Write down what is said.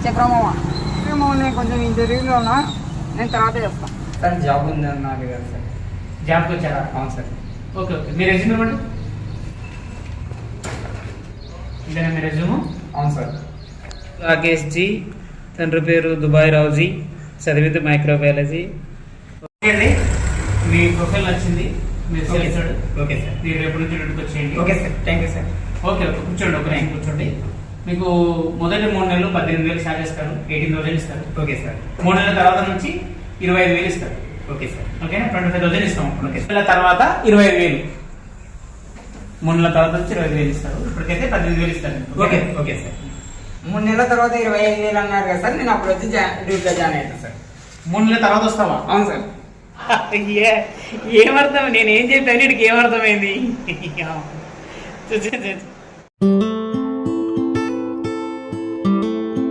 చెప్పరా మామ నేను కొంచెం ఇంటర్వ్యూలో ఉన్నా, నేను తర్వాత చేస్తాను. సార్ జాబ్ ఉంది నాకు కదా సార్. జాబ్కి వచ్చారా? అవును సార్. Okay okay. మీ రెజ్యూమ్ ఇవ్వండి. ఇదేనా మీ రెజ్యూము? అవును సార్. రాకేష్ జీ, తండ్రి పేరు దుబాయ్ రావుజీ, చదివింది మైక్రోబయాలజీ. ఓకే అండి, మీ ప్రొఫైల్ నచ్చింది, మీరు చేస్తాడు. Okay sir. మీరు రేపు నుంచి డ్యూటీకి వచ్చేయండి. Okay sir, thank you sir. Okay okay, కూర్చోండి, ఒక నిమిషం కూర్చోండి. మీకు మొదటి 3 నెలలు 18,000 శాలరీ ఇస్తారు, 18,000 ఇస్తారు. Okay sir. 3 నెలల తర్వాత నుంచి 25,000 ఇస్తారు. Okay sir. ఓకేనా? 25,000 ఇస్తాం. ఓకే. 3 నెలల తర్వాత 25,000, 3 నెలల తర్వాత నుంచి 25,000 ఇస్తారు. ఇప్పటికైతే 18,000 ఇస్తారు. Okay okay sir. 3 నెలల తర్వాత 25,000 అన్నారు కదా సార్, నేను అప్పుడు వచ్చి డ్యూటీలో జాయిన్ అవుతాను సార్. 3 నెలల తర్వాత వస్తావా? అవును సార్. ఏమర్థం, నేను ఏం చెప్పాను వీడికి ఏమర్థమైంది?